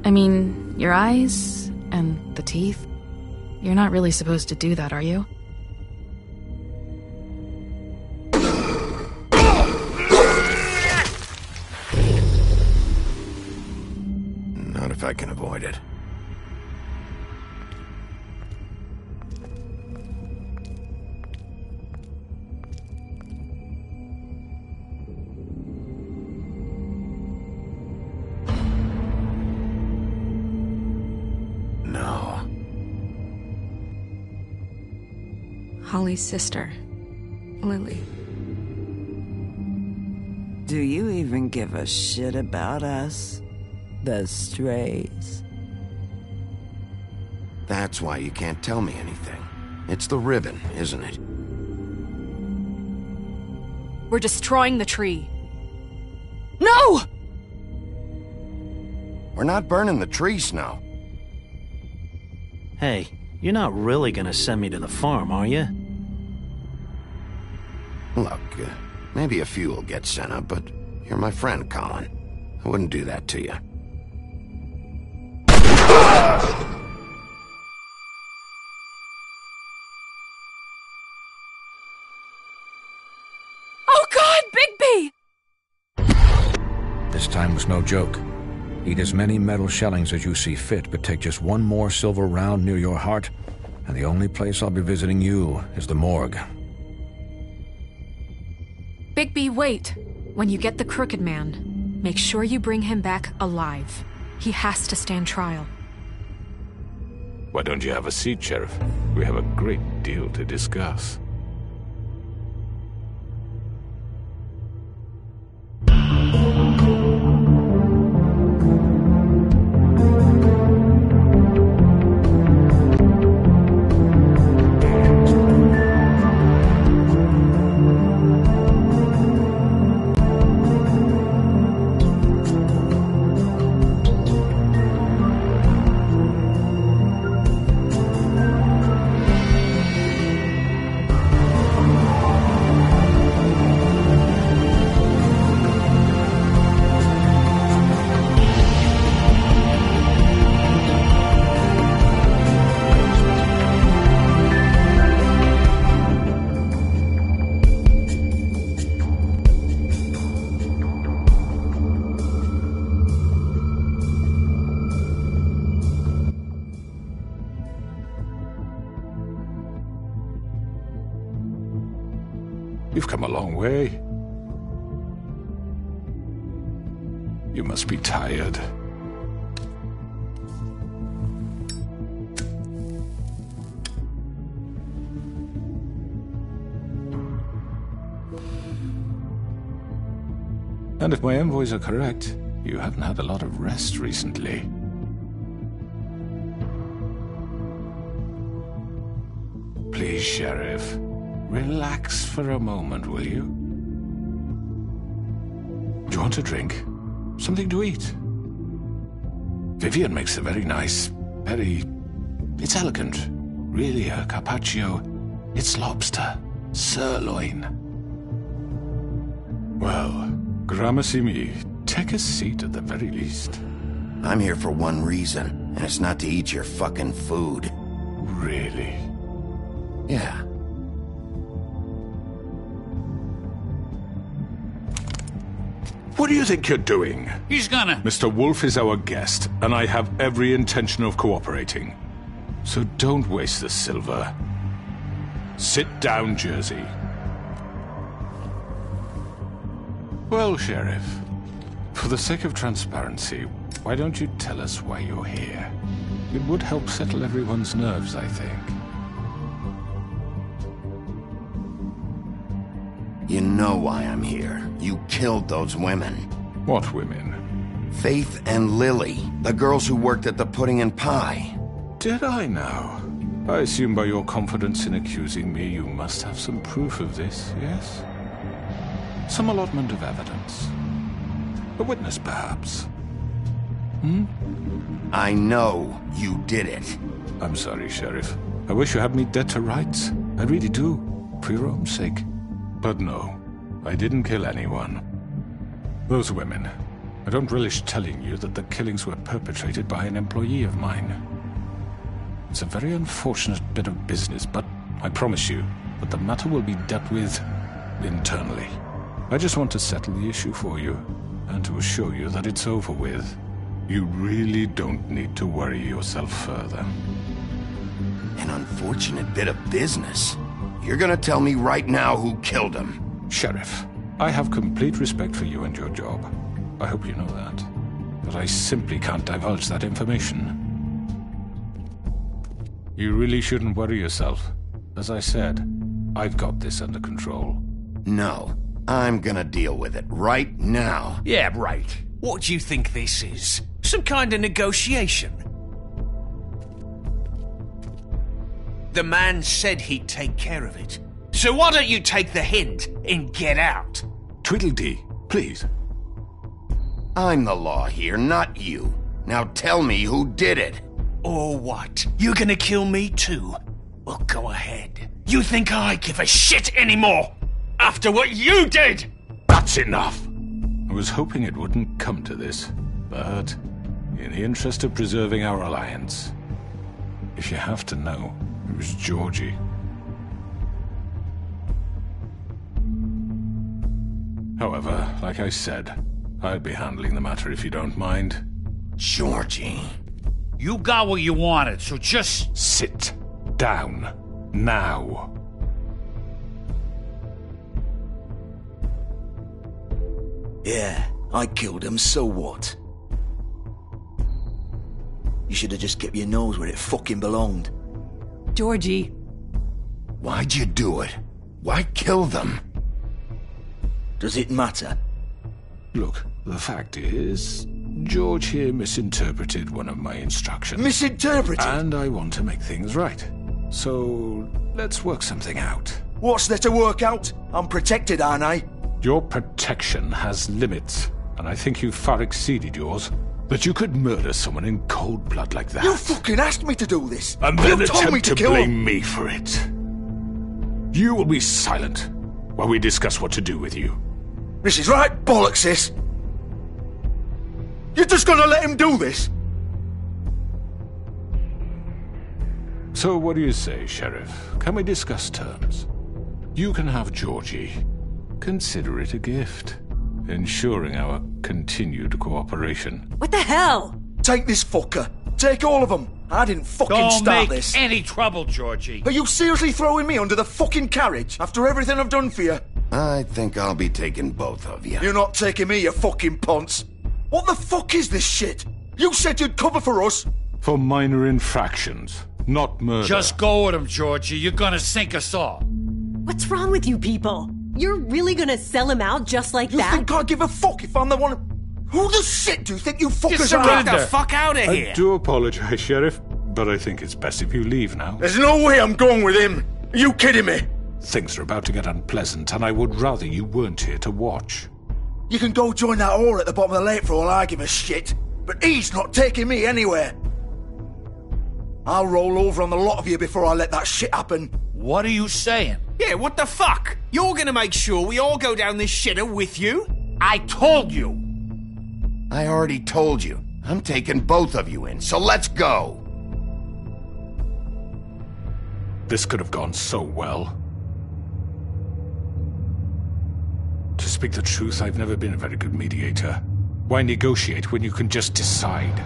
I mean, your eyes and the teeth. You're not really supposed to do that, are you? Not if I can avoid it. No. Holly's sister, Lily. Do you even give a shit about us? The strays. That's why you can't tell me anything. It's the ribbon, isn't it? We're destroying the tree. No! We're not burning the tree, Snow. Hey, you're not really gonna send me to the farm, are you? Look, maybe a few will get sent up, but you're my friend, Colin. I wouldn't do that to you. Oh God, Bigby! This time was no joke. Eat as many metal shellings as you see fit, but take just one more silver round near your heart, and the only place I'll be visiting you is the morgue. Bigby, wait. When you get the Crooked Man, make sure you bring him back alive. He has to stand trial. Why don't you have a seat, Sheriff? We have a great deal to discuss. You've come a long way. You must be tired. And if my envoys are correct, you haven't had a lot of rest recently. Please, Sheriff. Relax for a moment, will you? Do you want a drink? Something to eat? Vivian makes a very nice, it's elegant. Really a carpaccio. It's lobster. Sirloin. Well, gramercy me. Take a seat at the very least. I'm here for one reason, and it's not to eat your fucking food. Really? Yeah. What do you think you're doing? He's gonna... Mr. Wolf is our guest, and I have every intention of cooperating. So don't waste the silver. Sit down, Jersey. Well, Sheriff, for the sake of transparency, why don't you tell us why you're here? It would help settle everyone's nerves, I think. You know why I'm here. You killed those women. What women? Faith and Lily, the girls who worked at the Pudding and Pie. Did I now? I assume by your confidence in accusing me, you must have some proof of this, yes? Some allotment of evidence. A witness, perhaps. I know you did it. I'm sorry, Sheriff. I wish you had me dead to rights. I really do, for your own sake. But no, I didn't kill anyone. Those women, I don't relish telling you that the killings were perpetrated by an employee of mine. It's a very unfortunate bit of business, but I promise you that the matter will be dealt with internally. I just want to settle the issue for you, and to assure you that it's over with. You really don't need to worry yourself further. An unfortunate bit of business? You're gonna tell me right now who killed him? Sheriff, I have complete respect for you and your job. I hope you know that. But I simply can't divulge that information. You really shouldn't worry yourself. As I said, I've got this under control. No, I'm gonna deal with it right now. Yeah, right. What do you think this is? Some kind of negotiation? The man said he'd take care of it. So why don't you take the hint and get out? Tweedledee, please. I'm the law here, not you. Now tell me who did it. Or what? You're gonna kill me too? Well, go ahead. You think I give a shit anymore? After what you did? That's enough! I was hoping it wouldn't come to this, but in the interest of preserving our alliance, if you have to know, it was Georgie. However, like I said, I'd be handling the matter if you don't mind. Georgie. You got what you wanted, so just... Sit down. Now. Yeah, I killed him, so what? You should have just kept your nose where it fucking belonged. Georgie. Why'd you do it? Why kill them? Does it matter? Look, the fact is, George here misinterpreted one of my instructions. Misinterpreted? And I want to make things right. So, let's work something out. What's there to work out? I'm protected, aren't I? Your protection has limits, and I think you've far exceeded yours. That you could murder someone in cold blood like that. You fucking asked me to do this! And then you told me attempt to blame me for it. You will be silent while we discuss what to do with you. This is right bollocks, sis! You're just gonna let him do this? So what do you say, Sheriff? Can we discuss terms? You can have Georgie. Consider it a gift, ensuring our continued cooperation. What the hell? Take this fucker. Take all of them. I didn't fucking Don't start make this. any trouble, Georgie. Are you seriously throwing me under the fucking carriage after everything I've done for you? I think I'll be taking both of you. You're not taking me, you fucking ponce. What the fuck is this shit? You said you'd cover for us. For minor infractions, not murder. Just go with him, Georgie. You're gonna sink us all. What's wrong with you people? You're really gonna sell him out just like You that? You think I give a fuck if I'm the one... Who the shit do you think you fuckers are? Get the fuck out of here! I do apologize, Sheriff, but I think it's best if you leave now. There's no way I'm going with him. Are you kidding me? Things are about to get unpleasant, and I would rather you weren't here to watch. You can go join that whore at the bottom of the lake for all I give a shit, but he's not taking me anywhere. I'll roll over on the lot of you before I let that shit happen. What are you saying? Yeah, what the fuck? You're gonna make sure we all go down this shitter with you? I told you! I already told you. I'm taking both of you in, so let's go! This could have gone so well. To speak the truth, I've never been a very good mediator. Why negotiate when you can just decide?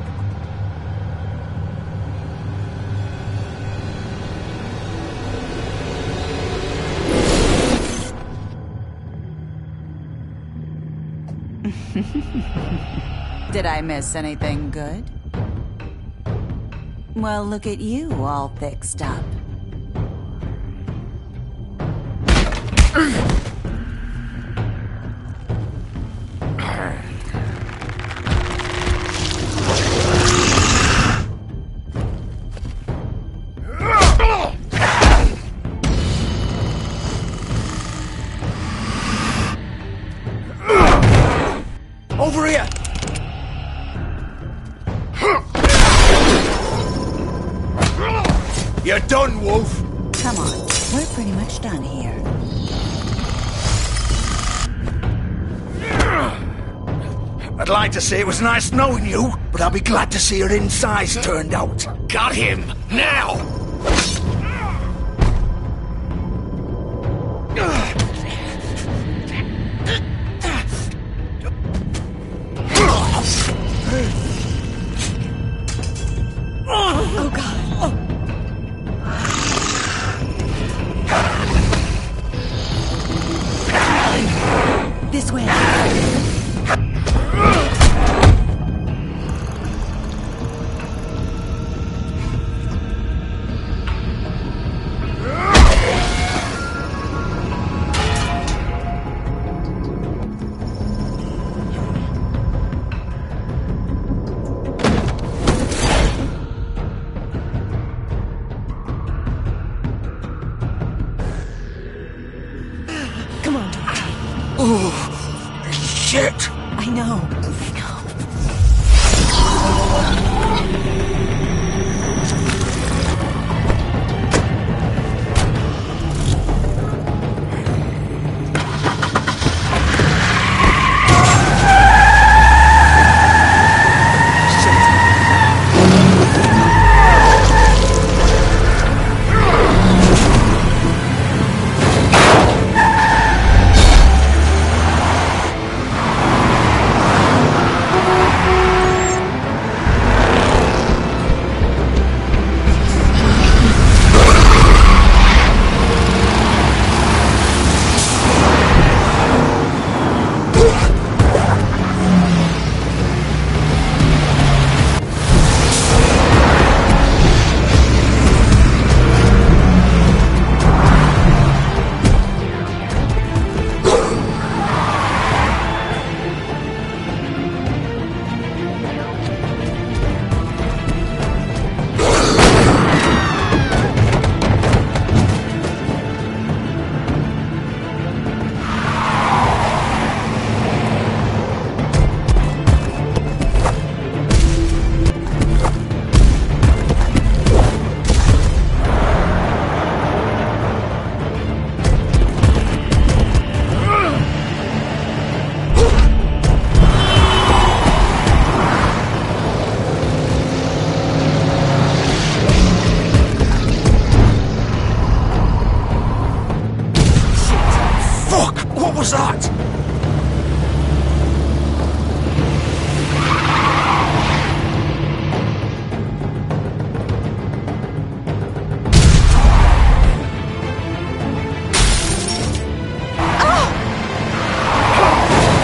Did I miss anything good? Well, look at you, all fixed up. Over here! You're done, Wolf. Come on, we're pretty much done here. I'd like to say it was nice knowing you, but I'll be glad to see your insides turned out. Got him! Now! Oh, God. This way. Shit! I know. What was that?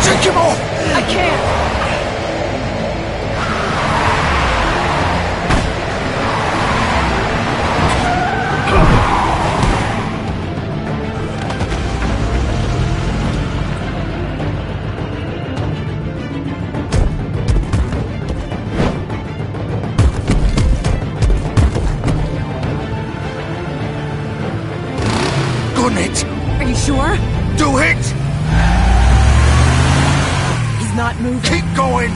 Take him off! I can't! Gun it! Are you sure? Do it! He's not moving. Keep going!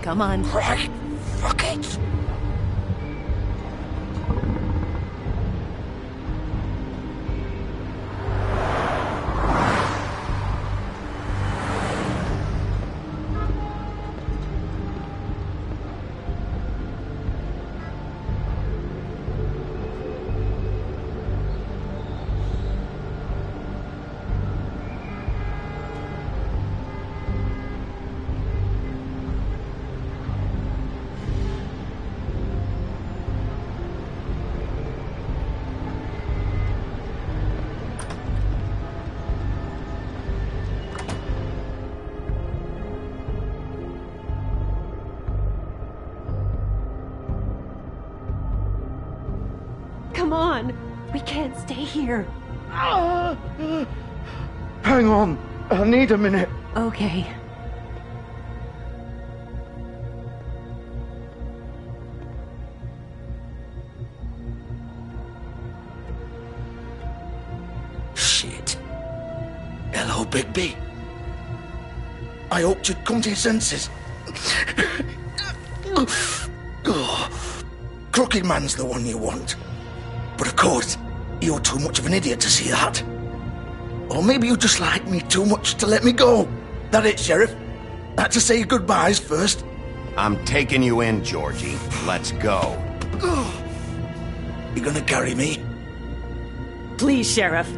Come on. Right. Fuck it. Come on. We can't stay here. Hang on. I need a minute. Okay. Oh, Bigby. I hoped you'd come to your senses. Crooked Man's the one you want. But of course, you're too much of an idiot to see that. Or maybe you just like me too much to let me go. That it, Sheriff? Had to say your goodbyes first. I'm taking you in, Georgie. Let's go. You gonna carry me? Please, Sheriff.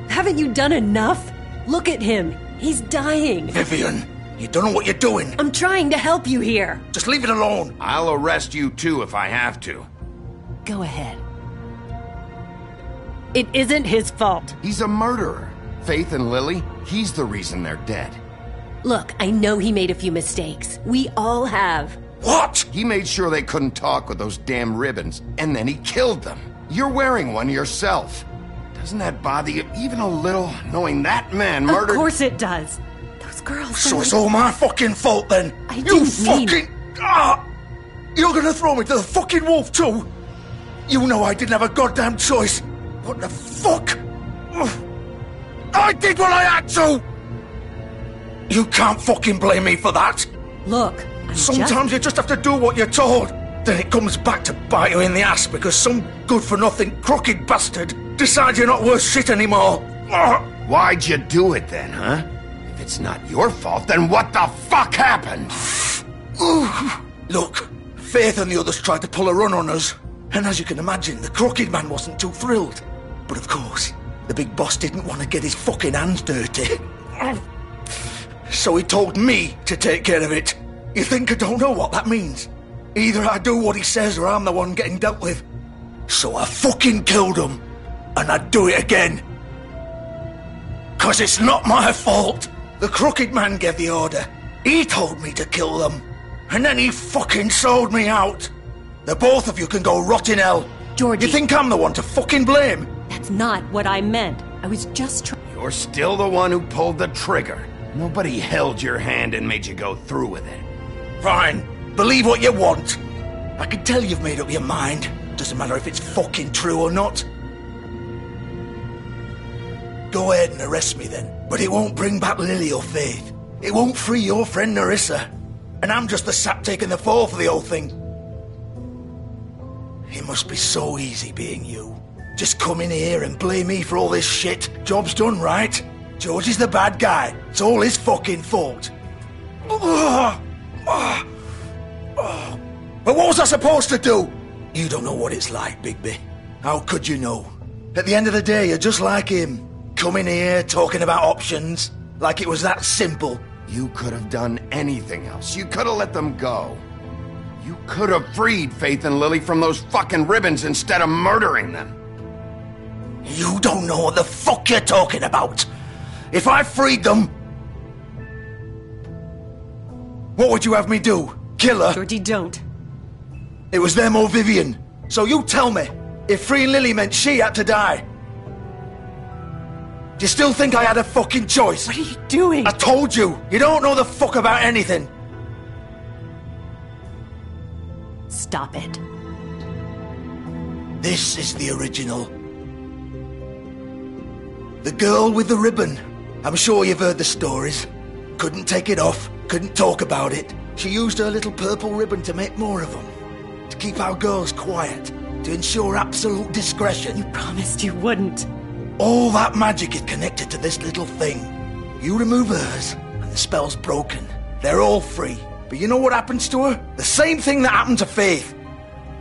Haven't you done enough? Look at him. He's dying. Vivian, you don't know what you're doing. I'm trying to help you here. Just leave it alone. I'll arrest you too if I have to. Go ahead. It isn't his fault. He's a murderer. Faith and Lily, he's the reason they're dead. Look, I know he made a few mistakes. We all have. What? He made sure they couldn't talk with those damn ribbons, and then he killed them. You're wearing one yourself. Doesn't that bother you even a little, knowing that man murdered... Of course it does. Those girls... So it's all my fucking fault then? I didn't mean... You're gonna throw me to the fucking wolf too? You know I didn't have a goddamn choice. What the fuck? I did what I had to! You can't fucking blame me for that. Look, sometimes you just have to do what you're told. Then it comes back to bite you in the ass because some good-for-nothing crooked bastard decides you're not worth shit anymore. Why'd you do it then, huh? If it's not your fault, then what the fuck happened? Look, Faith and the others tried to pull a run on us. And as you can imagine, the Crooked Man wasn't too thrilled. But of course, the big boss didn't want to get his fucking hands dirty. So he told me to take care of it. You think I don't know what that means? Either I do what he says or I'm the one getting dealt with. So I fucking killed him. And I'd do it again. 'Cause it's not my fault. The Crooked Man gave the order. He told me to kill them. And then he fucking sold me out. The both of you can go rot in hell. Georgie. You think I'm the one to fucking blame? That's not what I meant. I was just trying... You're still the one who pulled the trigger. Nobody held your hand and made you go through with it. Fine. Believe what you want. I can tell you've made up your mind. Doesn't matter if it's fucking true or not. Go ahead and arrest me then. But it won't bring back Lily or Faith. It won't free your friend Nerissa. And I'm just the sap taking the fall for the whole thing. It must be so easy being you. Just come in here and blame me for all this shit. Job's done, right? George is the bad guy. It's all his fucking fault. But what was I supposed to do? You don't know what it's like, Bigby. How could you know? At the end of the day, you're just like him. Coming here, talking about options. Like it was that simple. You could have done anything else. You could have let them go. You could have freed Faith and Lily from those fucking ribbons instead of murdering them. You don't know what the fuck you're talking about. If I freed them... What would you have me do? Kill her? Georgie, don't. It was them or Vivian. So you tell me, if freeing Lily meant she had to die. Do you still think I had a fucking choice? What are you doing? I told you, you don't know the fuck about anything. Stop it. This is the original. The girl with the ribbon. I'm sure you've heard the stories. Couldn't take it off, couldn't talk about it. She used her little purple ribbon to make more of them. To keep our girls quiet. To ensure absolute discretion. You promised you wouldn't. All that magic is connected to this little thing. You remove hers, and the spell's broken. They're all free. But you know what happens to her? The same thing that happened to Faith.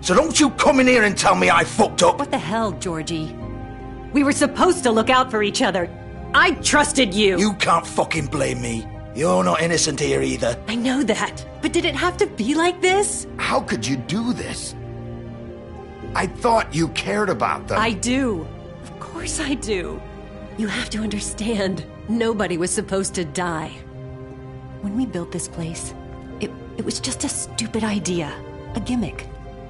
So don't you come in here and tell me I fucked up. What the hell, Georgie? We were supposed to look out for each other. I trusted you. You can't fucking blame me. You're not innocent here either. I know that. But did it have to be like this? How could you do this? I thought you cared about them. I do. Of course I do. You have to understand. Nobody was supposed to die. When we built this place, it was just a stupid idea. A gimmick.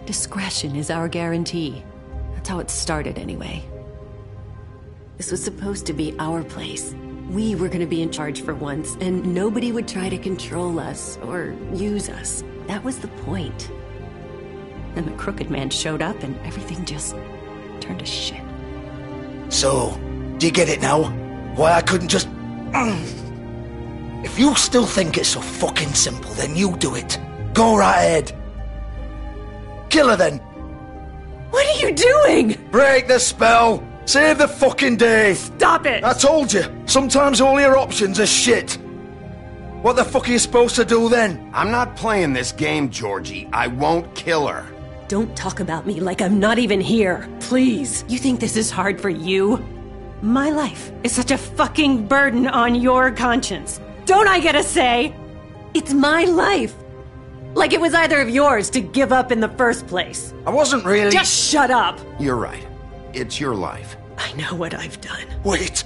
Discretion is our guarantee. That's how it started anyway. This was supposed to be our place. We were going to be in charge for once, and nobody would try to control us or use us. That was the point. Then the Crooked Man showed up and everything just turned to shit. So, do you get it now? Why I couldn't just... If you still think it's so fucking simple, then you do it. Go right ahead. Kill her then. What are you doing? Break the spell. Save the fucking day. Stop it. I told you. Sometimes all your options are shit. What the fuck are you supposed to do then? I'm not playing this game, Georgie. I won't kill her. Don't talk about me like I'm not even here. Please. You think this is hard for you? My life is such a fucking burden on your conscience. Don't I get a say? It's my life. Like it was either of yours to give up in the first place. I wasn't really... Just shut up. You're right. It's your life. I know what I've done. Wait.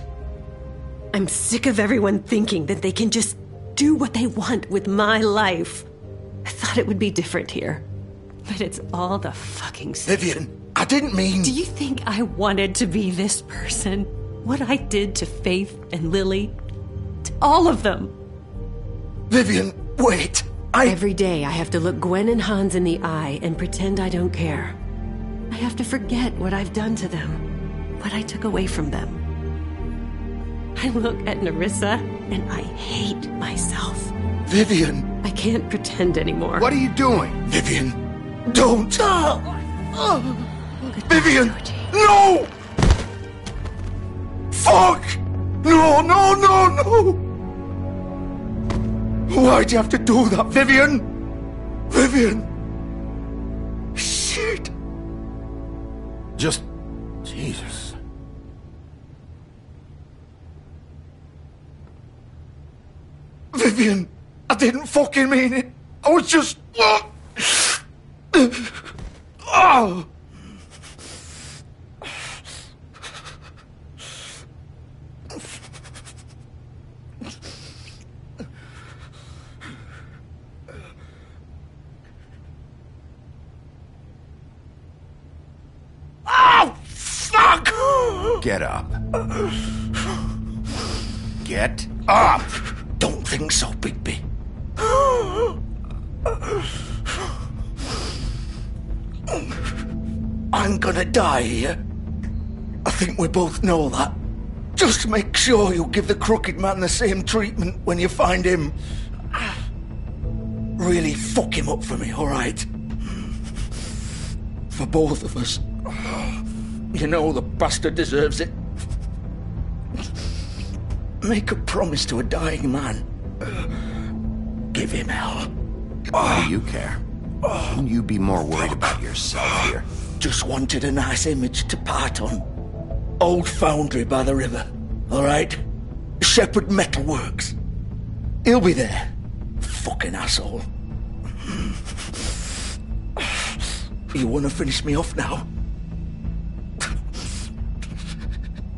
I'm sick of everyone thinking that they can just do what they want with my life. I thought it would be different here. But it's all the fucking same. Vivian, I didn't mean... Do you think I wanted to be this person? What I did to Faith and Lily? To all of them? Vivian, wait. Every day I have to look Gwen and Hans in the eye and pretend I don't care. I have to forget what I've done to them. What I took away from them. I look at Nerissa and I hate myself. Vivian. I can't pretend anymore. What are you doing? Vivian, don't. Vivian, no! Fuck! No, no, no, no! Why'd you have to do that, Vivian? Vivian! Shit! Just... Jesus. Vivian, I didn't fucking mean it. I was just... Oh! Oh, fuck! Get up. Get up! Don't think so, Bigby. I'm gonna die here. I think we both know that. Just make sure you give the crooked man the same treatment when you find him. Really fuck him up for me, alright? For both of us. You know the bastard deserves it. Make a promise to a dying man. Give him hell. Why do you care? Shouldn't you be more worried about yourself here? Just wanted a nice image to part on. Old foundry by the river, alright? Shepherd Metalworks. He'll be there. Fucking asshole. You want to finish me off now?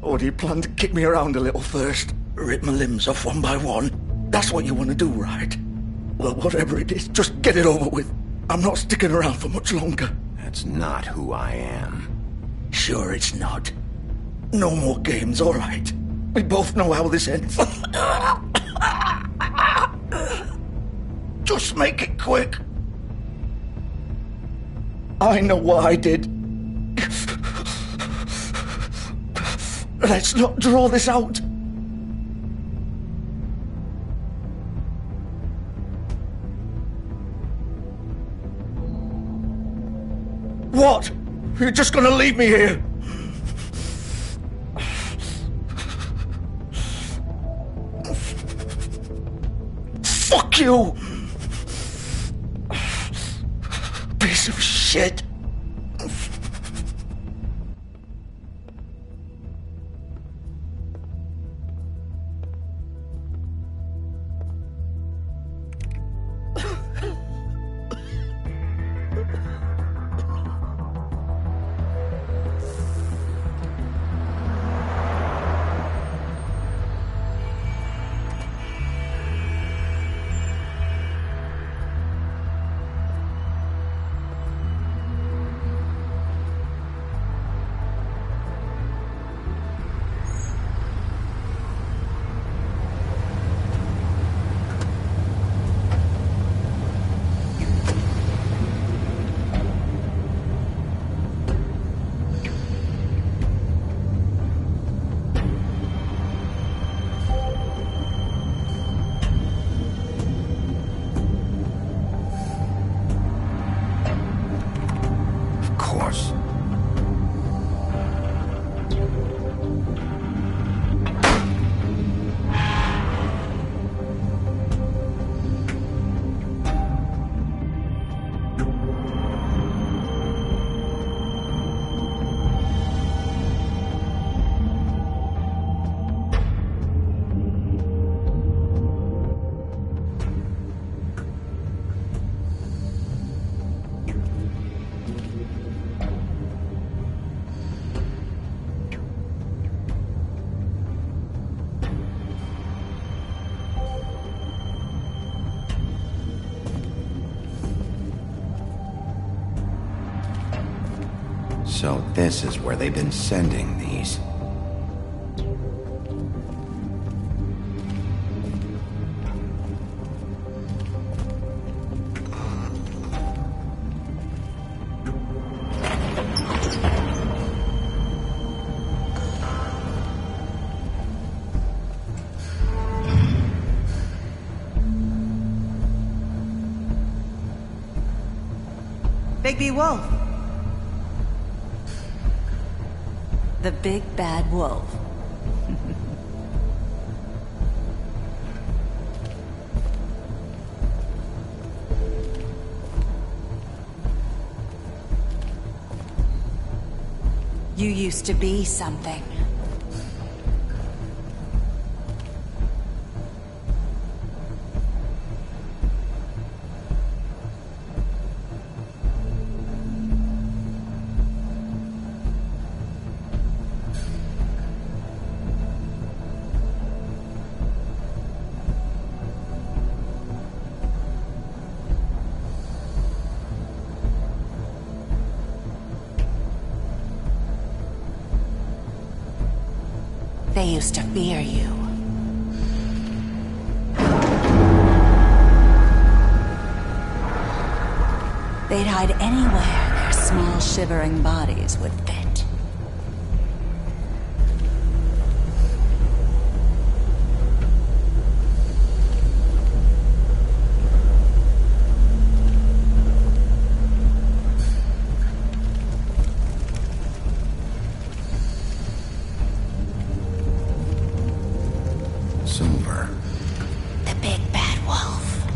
Or do you plan to kick me around a little first? Rip my limbs off one by one? That's what you want to do, right? Well, whatever it is, just get it over with. I'm not sticking around for much longer. That's not who I am. Sure it's not. No more games, all right? We both know how this ends. Just make it quick. I know what I did. Let's not draw this out. What? You're just gonna leave me here? Fuck you! Piece of shit. So this is where they've been sending these. Bigby Wolf. The big bad wolf. You used to be something. They used to fear you. They'd hide anywhere their small shivering bodies would fit. Silver. The big bad wolf.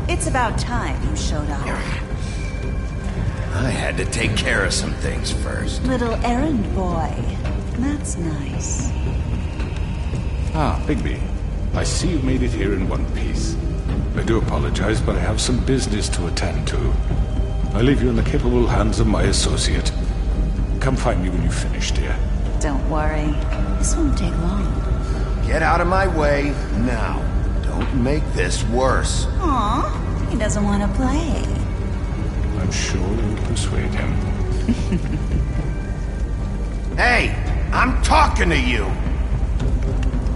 It's about time you showed up. I had to take care of some things first. Little errand boy. That's nice. Ah, Bigby. I see you made it here in one piece. I do apologize, but I have some business to attend to. I leave you in the capable hands of my associate. Come find me when you've finished, dear. Don't worry. This won't take long. Get out of my way now. Don't make this worse. Aw, he doesn't want to play. I'm sure you'll persuade him. Hey, I'm talking to you!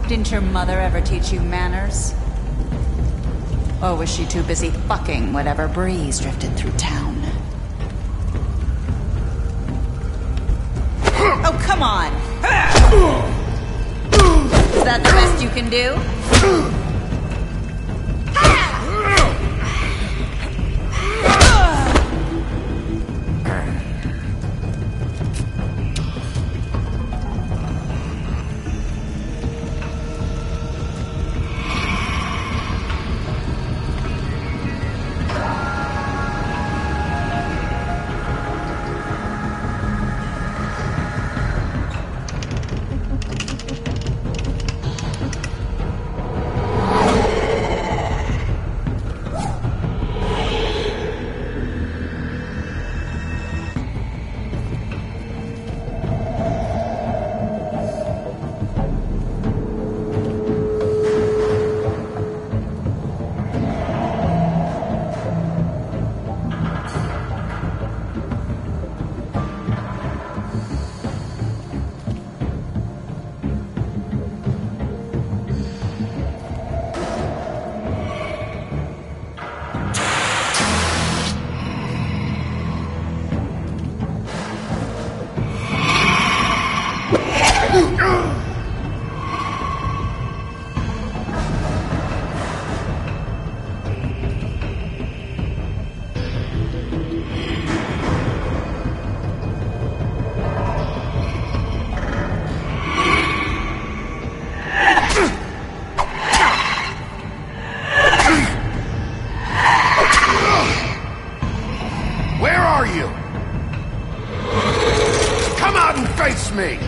Didn't your mother ever teach you manners? Or was she too busy fucking whatever breeze drifted through town? Oh, come on! Is that the best you can do? Where are you? Come out and face me!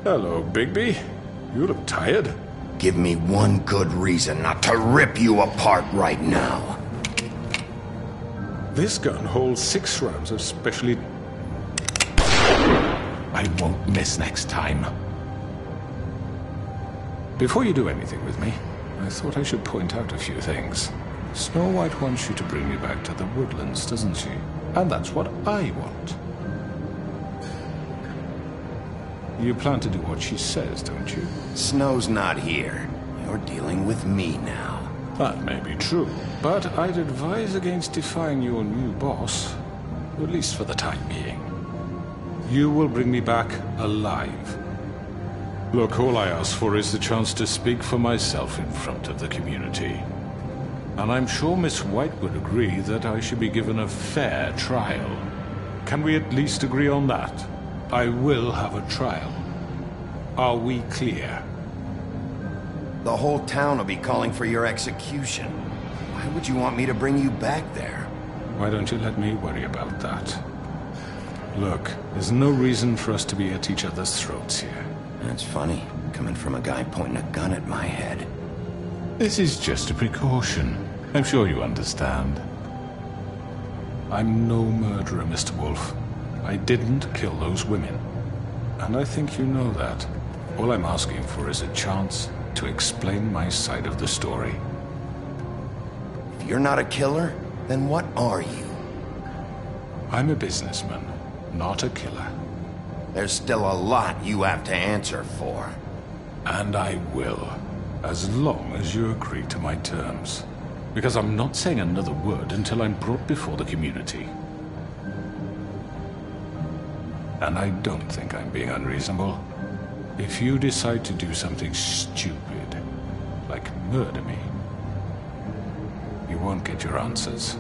Hello, Bigby. You look tired. Give me one good reason not to rip you apart right now. This gun holds 6 rounds of specially... I won't miss next time. Before you do anything with me, I thought I should point out a few things. Snow White wants you to bring me back to the woodlands, doesn't she? And that's what I want. You plan to do what she says, don't you? Snow's not here. You're dealing with me now. That may be true, but I'd advise against defying your new boss, at least for the time being. You will bring me back alive. Look, all I ask for is the chance to speak for myself in front of the community. And I'm sure Miss White would agree that I should be given a fair trial. Can we at least agree on that? I will have a trial. Are we clear? The whole town will be calling for your execution. Why would you want me to bring you back there? Why don't you let me worry about that? Look, there's no reason for us to be at each other's throats here. That's funny, coming from a guy pointing a gun at my head. This is just a precaution. I'm sure you understand. I'm no murderer, Mr. Wolf. I didn't kill those women. And I think you know that. All I'm asking for is a chance to explain my side of the story. If you're not a killer, then what are you? I'm a businessman, not a killer. There's still a lot you have to answer for. And I will, as long as you agree to my terms. Because I'm not saying another word until I'm brought before the community. And I don't think I'm being unreasonable. If you decide to do something stupid, like murder me, you won't get your answers.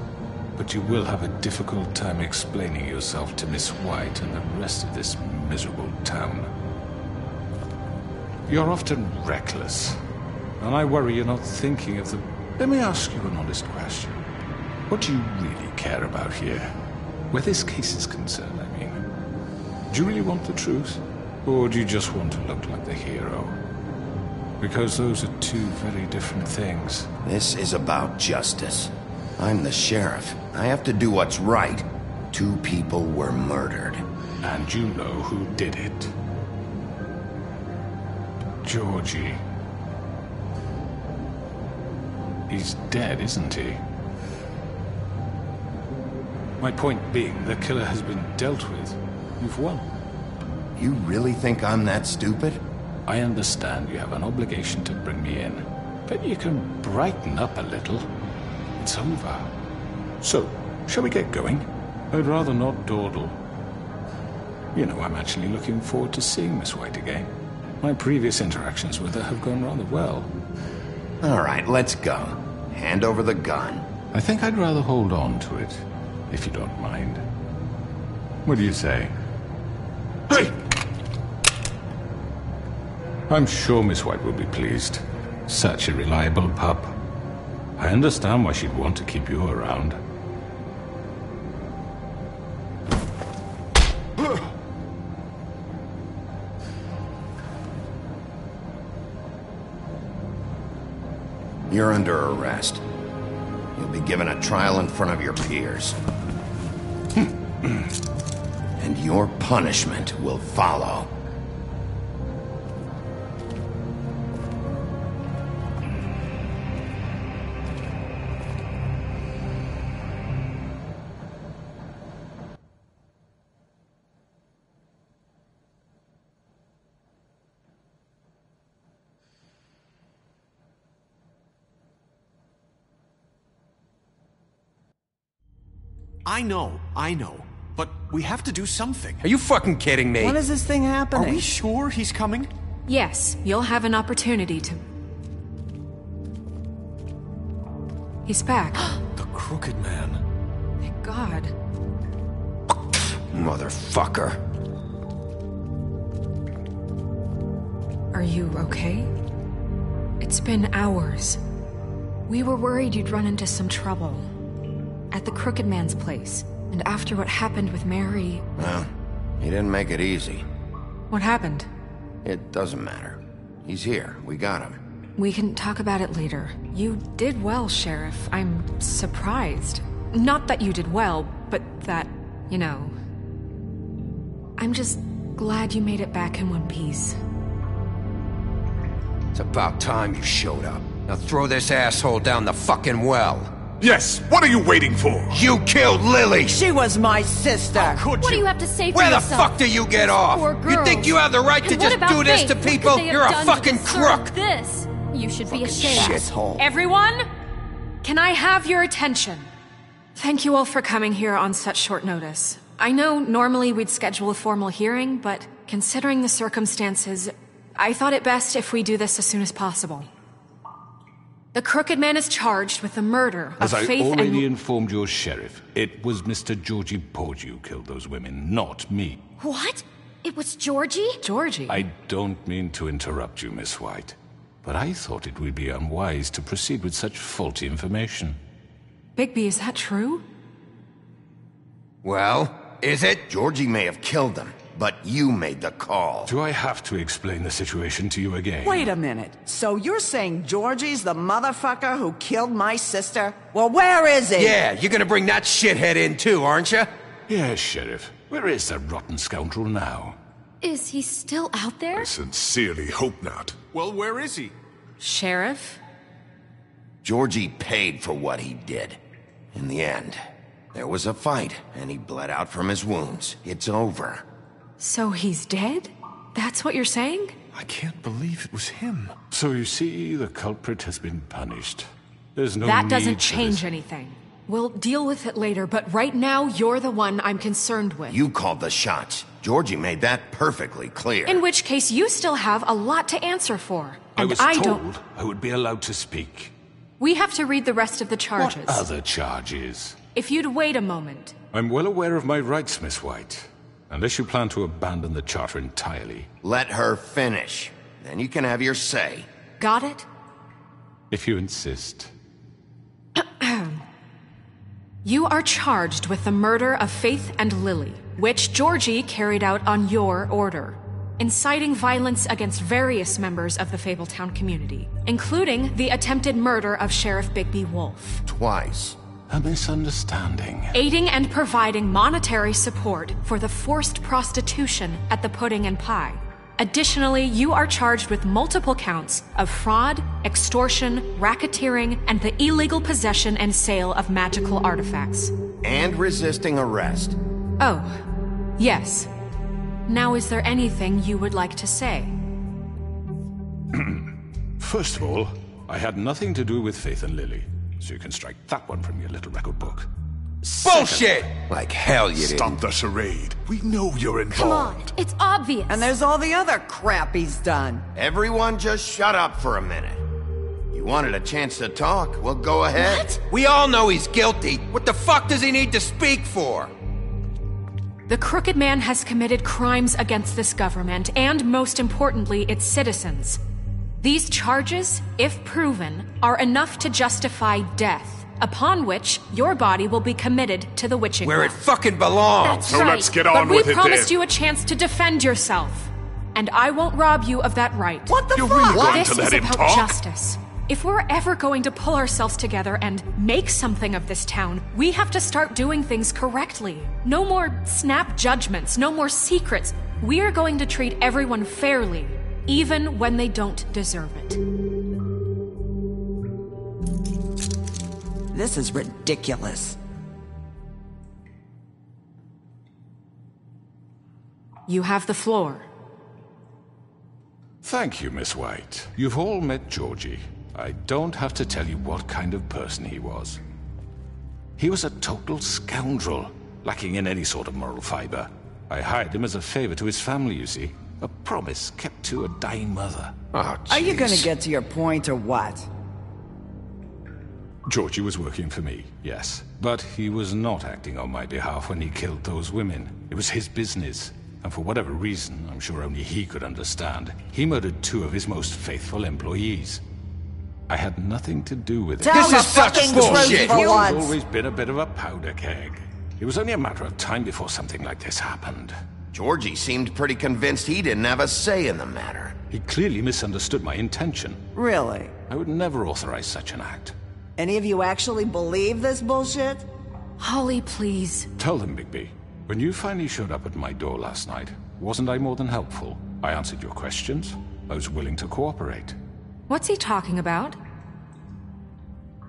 But you will have a difficult time explaining yourself to Miss White and the rest of this miserable town. You're often reckless, and I worry you're not thinking of the... Let me ask you an honest question. What do you really care about here? Where this case is concerned, I mean. Do you really want the truth? Or do you just want to look like the hero? Because those are two very different things. This is about justice. I'm the sheriff. I have to do what's right. 2 people were murdered. And you know who did it. Georgie. He's dead, isn't he? My point being, the killer has been dealt with. You've won. You really think I'm that stupid? I understand you have an obligation to bring me in, but you can brighten up a little. It's over. So, shall we get going? I'd rather not dawdle. You know, I'm actually looking forward to seeing Miss White again. My previous interactions with her have gone rather well. All right, let's go. Hand over the gun. I think I'd rather hold on to it, if you don't mind. What do you say? Hey! I'm sure Miss White will be pleased. Such a reliable pup. I understand why she'd want to keep you around. You're under arrest. You'll be given a trial in front of your peers. And your punishment will follow. I know. But we have to do something. Are you fucking kidding me? When is this thing happening? Are we sure he's coming? Yes, you'll have an opportunity to... He's back. The Crooked Man. Thank God. Motherfucker. Are you okay? It's been hours. We were worried you'd run into some trouble. At the Crooked Man's place. And after what happened with Mary... Well, he didn't make it easy. What happened? It doesn't matter. He's here. We got him. We can talk about it later. You did well, Sheriff. I'm surprised. Not that you did well, but that, you know... I'm just glad you made it back in one piece. It's about time you showed up. Now throw this asshole down the fucking well. Yes, what are you waiting for? You killed Lily! She was my sister! How could What you? do you have to say for Where the yourself? fuck do you get off? Poor You think girls. you have the right to And just what about do this Faith? to What could people? they have You're a done to fucking deserve crook! This. You should be ashamed. Shithole. Everyone, can I have your attention? Thank you all for coming here on such short notice. I know normally we'd schedule a formal hearing, but considering the circumstances, I thought it best if we do this as soon as possible. The Crooked Man is charged with the murder of As I Faith already and... informed your sheriff, it was Mr. Georgie Porgy who killed those women, not me. What? It was Georgie? Georgie? I don't mean to interrupt you, Miss White, but I thought it would be unwise to proceed with such faulty information. Bigby, is that true? Well, is it? Georgie may have killed them, but you made the call. Do I have to explain the situation to you again? Wait a minute. So you're saying Georgie's the motherfucker who killed my sister? Well, where is he? Yeah, you're gonna bring that shithead in too, aren't you? Yes, Sheriff. Where is that rotten scoundrel now? Is he still out there? I sincerely hope not. Well, where is he? Sheriff? Georgie paid for what he did. In the end, there was a fight, and he bled out from his wounds. It's over. So he's dead? That's what you're saying? I can't believe it was him. So you see, the culprit has been punished. There's no That need doesn't for change this. anything. We'll deal with it later, but right now, you're the one I'm concerned with. You called the shots. Georgie made that perfectly clear. In which case, you still have a lot to answer for. I And was I told don't... I would be allowed to speak. We have to read the rest of the charges. What other charges? If you'd wait a moment. I'm well aware of my rights, Miss White. Unless you plan to abandon the charter entirely. Let her finish. Then you can have your say. Got it? If you insist. You are charged with the murder of Faith and Lily, which Georgie carried out on your order, inciting violence against various members of the Fabletown community, including the attempted murder of Sheriff Bigby Wolf. Twice. A misunderstanding. Aiding and providing monetary support for the forced prostitution at the Pudding and Pie. Additionally, you are charged with multiple counts of fraud, extortion, racketeering, and the illegal possession and sale of magical artifacts. And resisting arrest. Oh, yes. Now, is there anything you would like to say? First of all, I had nothing to do with Faith and Lily, so you can strike that one from your little record book. Bullshit! Like hell you didn't. Stop the charade. We know you're involved. Come on, it's obvious. And there's all the other crap he's done. Everyone just shut up for a minute. You wanted a chance to talk? Well, go ahead. What? We all know he's guilty. What the fuck does he need to speak for? The Crooked Man has committed crimes against this government and, most importantly, its citizens. These charges, if proven, are enough to justify death, upon which your body will be committed to the witching Where it well. fucking belongs. That's So right. let's get on But with we it promised then. you a chance to defend yourself, and I won't rob you of that right. What the You're fuck? really going This to let is him about talk? justice. If we're ever going to pull ourselves together and make something of this town, we have to start doing things correctly. No more snap judgments, no more secrets. We are going to treat everyone fairly, even when they don't deserve it. This is ridiculous. You have the floor. Thank you, Miss White. You've all met Georgie. I don't have to tell you what kind of person he was. He was a total scoundrel, lacking in any sort of moral fiber. I hired him as a favor to his family, you see. A promise kept to a dying mother. Oh, Are you gonna jeez. get to your point or what? Georgie was working for me, yes. But he was not acting on my behalf when he killed those women. It was his business. And for whatever reason, I'm sure only he could understand, he murdered 2 of his most faithful employees. I had nothing to do with it. Tell the fucking truth He's for once. always been a bit of a powder keg. It was only a matter of time before something like this happened. Georgie seemed pretty convinced he didn't have a say in the matter. He clearly misunderstood my intention. Really? I would never authorize such an act. Any of you actually believe this bullshit? Holly, please. Tell them, Bigby. When you finally showed up at my door last night, wasn't I more than helpful? I answered your questions. I was willing to cooperate. What's he talking about?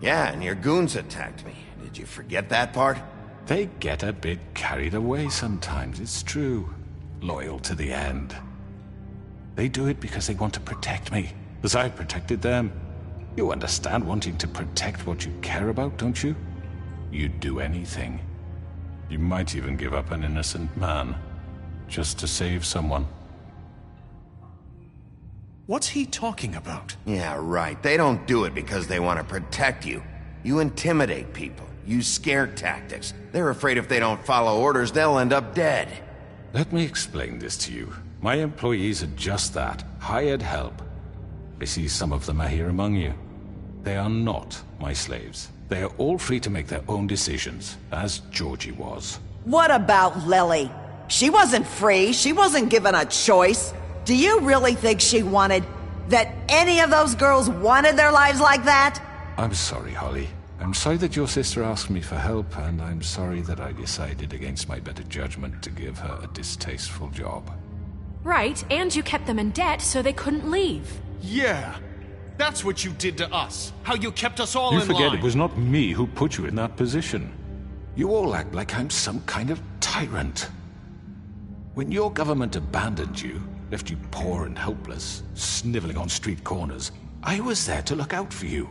Yeah, and your goons attacked me. Did you forget that part? They get a bit carried away sometimes, it's true. Loyal to the end. They do it because they want to protect me, as I protected them. You understand wanting to protect what you care about, don't you? You'd do anything. You might even give up an innocent man, just to save someone. What's he talking about? Yeah, right. They don't do it because they want to protect you. You intimidate people, use scare tactics. They're afraid if they don't follow orders, they'll end up dead. Let me explain this to you. My employees are just that, hired help. I see some of them are here among you. They are not my slaves. They are all free to make their own decisions, as Georgie was. What about Lily? She wasn't free. She wasn't given a choice. Do you really think she wanted... that any of those girls wanted their lives like that? I'm sorry, Holly. I'm sorry that your sister asked me for help, and I'm sorry that I decided against my better judgment to give her a distasteful job. Right, and you kept them in debt so they couldn't leave. Yeah. That's what you did to us. How you kept us all in line. You forget it was not me who put you in that position. You all act like I'm some kind of tyrant. When your government abandoned you, left you poor and helpless, sniveling on street corners, I was there to look out for you.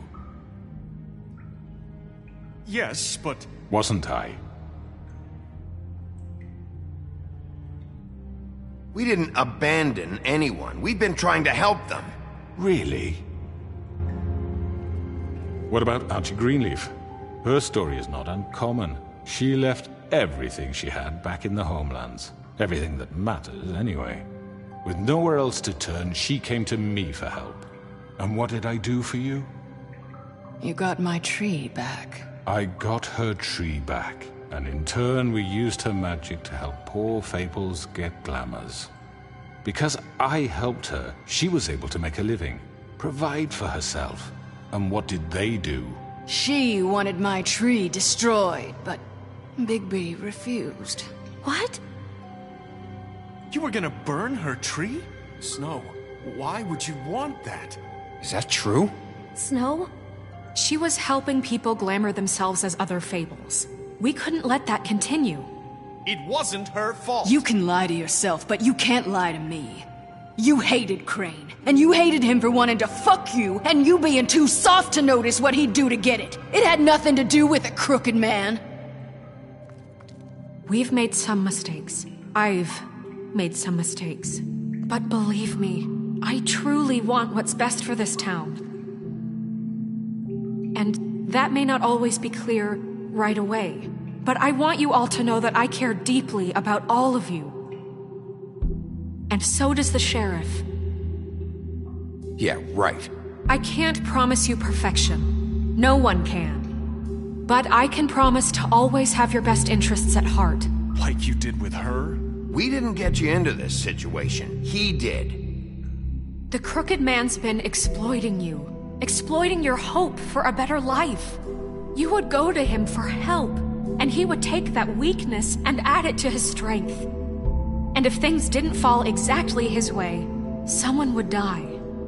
Yes, but... Wasn't I? We didn't abandon anyone. We've been trying to help them. Really? What about Auntie Greenleaf? Her story is not uncommon. She left everything she had back in the homelands. Everything that matters, anyway. With nowhere else to turn, she came to me for help. And what did I do for you? You got my tree back. I got her tree back, and in turn we used her magic to help poor Fables get glamours. Because I helped her, she was able to make a living, provide for herself. And what did they do? She wanted my tree destroyed, but Bigby refused. What? You were gonna burn her tree? Snow, why would you want that? Is that true? Snow? She was helping people glamour themselves as other Fables. We couldn't let that continue. It wasn't her fault. You can lie to yourself, but you can't lie to me. You hated Crane, and you hated him for wanting to fuck you, and you being too soft to notice what he'd do to get it. It had nothing to do with a crooked man. We've made some mistakes. I've made some mistakes. But believe me, I truly want what's best for this town. And that may not always be clear right away, but I want you all to know that I care deeply about all of you. And so does the sheriff. Yeah, right. I can't promise you perfection. No one can. But I can promise to always have your best interests at heart. Like you did with her? We didn't get you into this situation. He did. The crooked man's been exploiting you. Exploiting your hope for a better life. You would go to him for help, and he would take that weakness and add it to his strength. And if things didn't fall exactly his way, someone would die.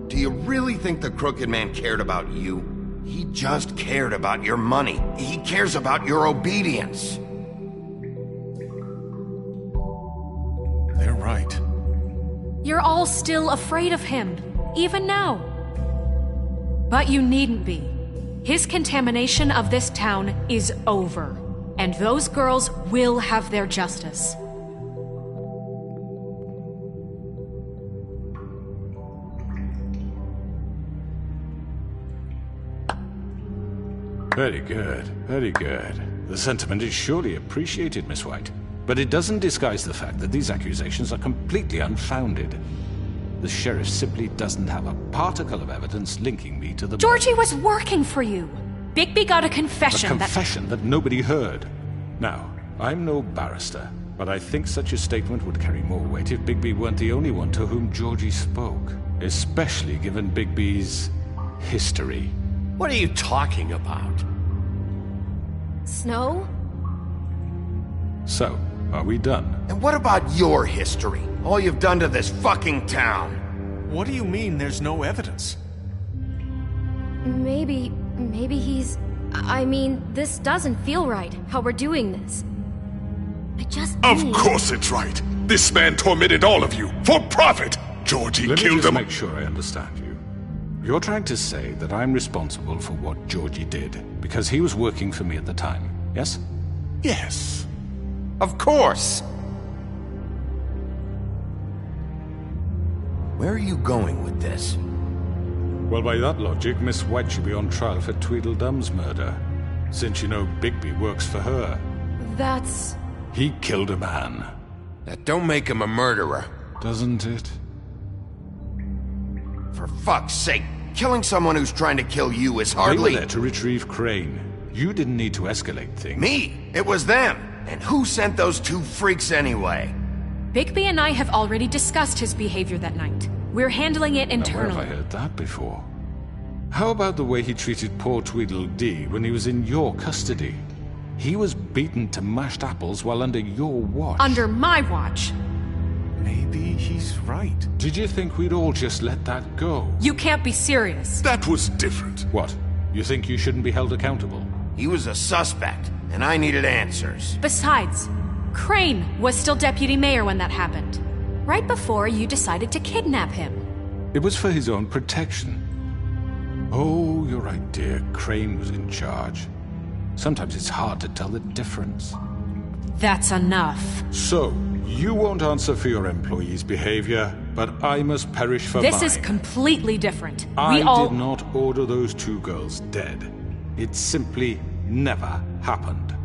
Do you really think the crooked man cared about you? He just cared about your money. He cares about your obedience. They're right. You're all still afraid of him, even now. But you needn't be. His contamination of this town is over, and those girls will have their justice. Very good, very good. The sentiment is surely appreciated, Miss White. But it doesn't disguise the fact that these accusations are completely unfounded. The sheriff simply doesn't have a particle of evidence linking me to the... Georgie was working for you. Bigby got a confession that nobody heard. Now, I'm no barrister, But I think such a statement would carry more weight if Bigby weren't the only one to whom Georgie spoke. Especially given Bigby's history. What are you talking about? Snow? So, are we done? And what about your history? All you've done to this fucking town? What do you mean there's no evidence? Maybe he's... I mean, this doesn't feel right, how we're doing this. I just Of need... course it's right. This man tormented all of you, for profit! Georgie Let me killed just them. make sure I understand you. You're trying to say that I'm responsible for what Georgie did, because he was working for me at the time, yes? Yes. Of course! Where are you going with this? Well, by that logic, Miss White should be on trial for Tweedledum's murder, since you know Bigby works for her. That's... He killed a man. That don't make him a murderer. Doesn't it? For fuck's sake, killing someone who's trying to kill you is They hardly... were there to retrieve Crane. You didn't need to escalate things. Me! It was them! And who sent those two freaks anyway? Bigby and I have already discussed his behavior that night. We're handling it Now, where internally. have I heard that before? How about the way he treated poor Tweedledee when he was in your custody? He was beaten to mashed apples while under your watch. Under my watch. Maybe he's right. Did you think we'd all just let that go? You can't be serious. That was different. What? You think you shouldn't be held accountable? He was a suspect, and I needed answers. Besides, Crane was still deputy mayor when that happened. Right before you decided to kidnap him. It was for his own protection. Oh, you're right, dear. Crane was in charge. Sometimes it's hard to tell the difference. That's enough. So, you won't answer for your employees' behavior, but I must perish for mine. This is completely different. I did not order those two girls dead. It simply never happened.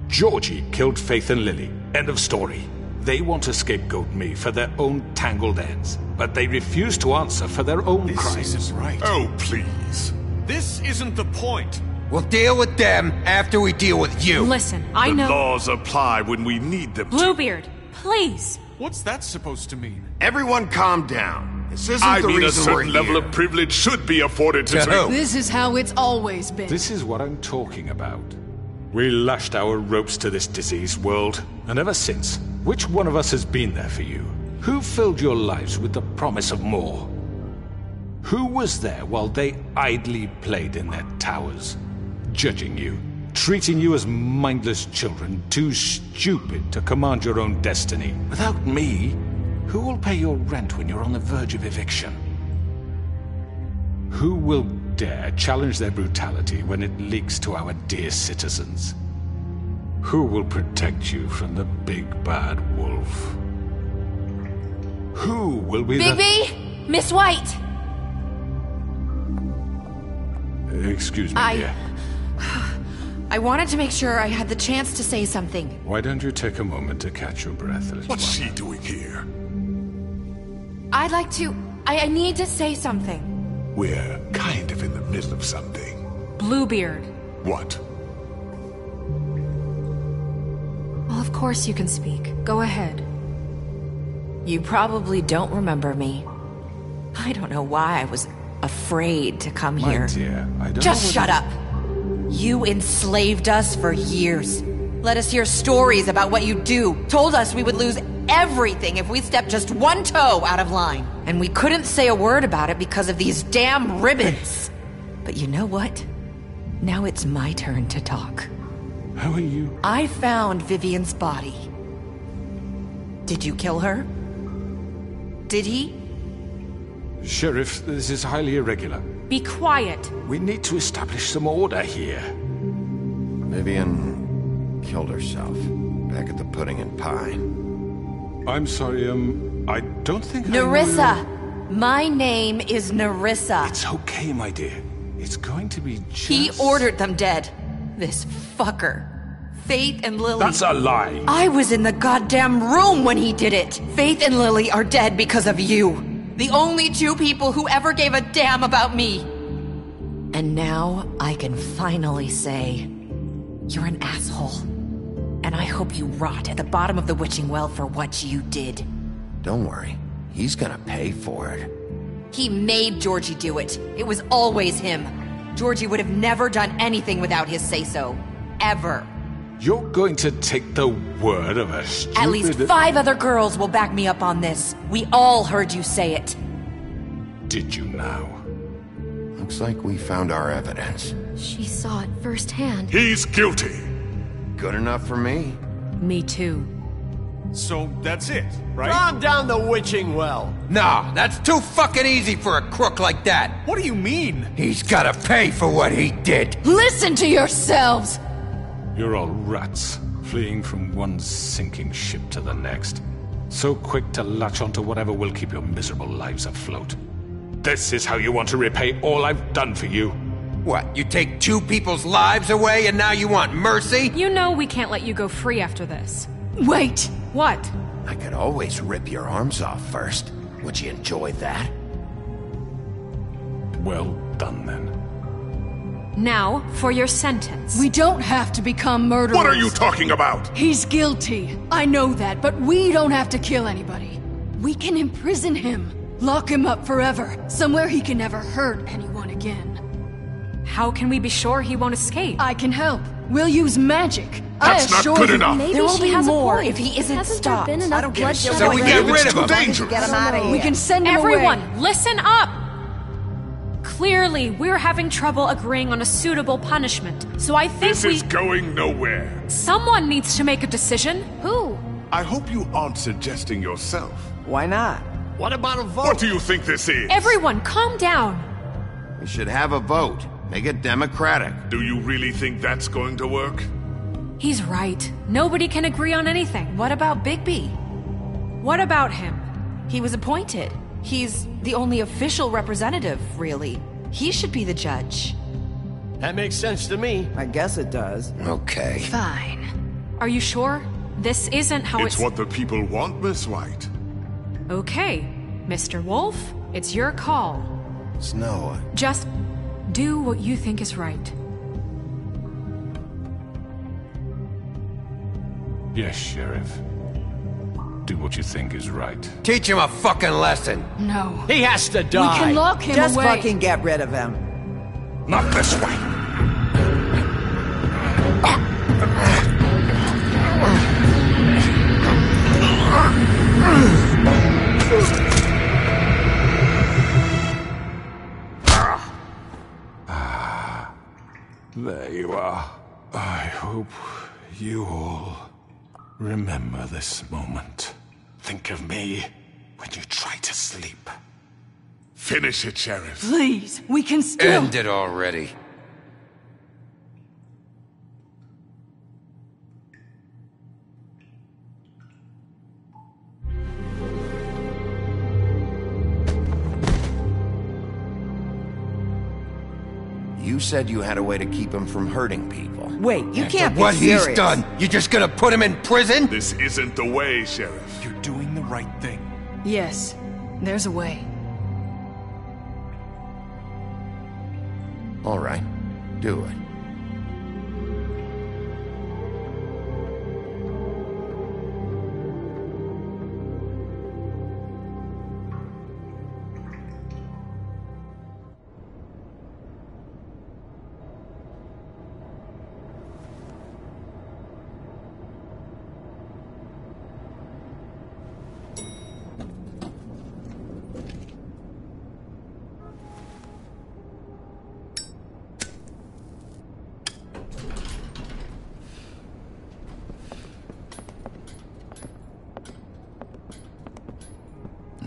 Georgie killed Faith and Lily. End of story. They want to scapegoat me for their own tangled ends, but they refuse to answer for their own crimes. This isn't right. Oh, please. This isn't the point. We'll deal with them after we deal with you. Listen, I The know... laws apply when we need them to. Bluebeard, please. What's that supposed to mean? Everyone calm down. This isn't I the mean, a reason we're certain level here. of privilege should be afforded to... To who? This is how it's always been. This is what I'm talking about. We lashed our ropes to this diseased world, and ever since, which one of us has been there for you? Who filled your lives with the promise of more? Who was there while they idly played in their towers, judging you, treating you as mindless children, too stupid to command your own destiny? Without me, who will pay your rent when you're on the verge of eviction? Who will dare challenge their brutality when it leaks to our dear citizens? Who will protect you from the big bad wolf? Who will be Bigby! Miss White! Excuse me, dear. I wanted to make sure I had the chance to say something. Why don't you take a moment to catch your breath, little What's one? she doing here? I'd like to... I need to say something. We're kind of in the middle of something. Bluebeard. What? Well, of course you can speak. Go ahead. You probably don't remember me. I don't know why I was afraid to come My here. dear, I don't Just know shut whether- up. You enslaved us for years. Let us hear stories about what you do. Told us we would lose everything if we stepped just one toe out of line. And we couldn't say a word about it because of these damn ribbons. But you know what? Now it's my turn to talk. How are you? I found Vivian's body. Did you kill her? Did he? Sheriff, this is highly irregular. Be quiet. We need to establish some order here. Vivian killed herself back at the Pudding and Pie. I'm sorry, I don't think Nerissa! My name is Nerissa. It's okay, my dear. It's going to be just... He ordered them dead. This fucker. Faith and Lily. That's a lie. I was in the goddamn room when he did it. Faith and Lily are dead because of you. The only two people who ever gave a damn about me. And now I can finally say, you're an asshole. And I hope you rot at the bottom of the witching well for what you did. Don't worry. He's gonna pay for it. He made Georgie do it. It was always him. Georgie would have never done anything without his say-so. Ever. You're going to take the word of a stupid... At least 5 other girls will back me up on this. We all heard you say it. Did you now? Looks like we found our evidence. She saw it firsthand. He's guilty. Good enough for me. Me too. So that's it, right? Calm down the witching well. Nah, that's too fucking easy for a crook like that. What do you mean? He's gotta pay for what he did. Listen to yourselves! You're all rats, fleeing from one sinking ship to the next. So quick to latch onto whatever will keep your miserable lives afloat. This is how you want to repay all I've done for you? What, you take 2 people's lives away and now you want mercy? You know we can't let you go free after this. Wait! What? I could always rip your arms off first. Would you enjoy that? Well done, then. Now, for your sentence. We don't have to become murderers. What are you talking about? He's guilty. I know that, but we don't have to kill anybody. We can imprison him. Lock him up forever. Somewhere he can never hurt anyone again. How can we be sure he won't escape? I can help. We'll use magic. That's not good enough. Maybe There will she be has more a point. if he isn't Hasn't stopped. There been enough bloodshed So we already? get rid of him. Dangerous. Get him out of here. We can send him Everyone, away. listen up! Clearly, we're having trouble agreeing on a suitable punishment, so I think This is going nowhere. Someone needs to make a decision. Who? I hope you aren't suggesting yourself. Why not? What about a vote? What do you think this is? Everyone, calm down. We should have a vote. Make it democratic. Do you really think that's going to work? He's right. Nobody can agree on anything. What about Bigby? What about him? He was appointed. He's the only official representative, really. He should be the judge. That makes sense to me. I guess it does. Okay. Fine. Are you sure? This isn't how It's what the people want, Miss White. Okay, Mr. Wolf, it's your call. Snow. Just do what you think is right. Yes, Sheriff. Do what you think is right. Teach him a fucking lesson. No. He has to die. We can lock him Just away. fucking get rid of him. Not this way. There you are. I hope you all remember this moment. Think of me when you try to sleep. Finish it, Sheriff. Please, we can still... End it already. You said you had a way to keep him from hurting people. Wait, you can't be What serious. he's done, you just gonna put him in prison? This isn't the way, Sheriff. You're doing the right thing. Yes, there's a way. All right. Do it.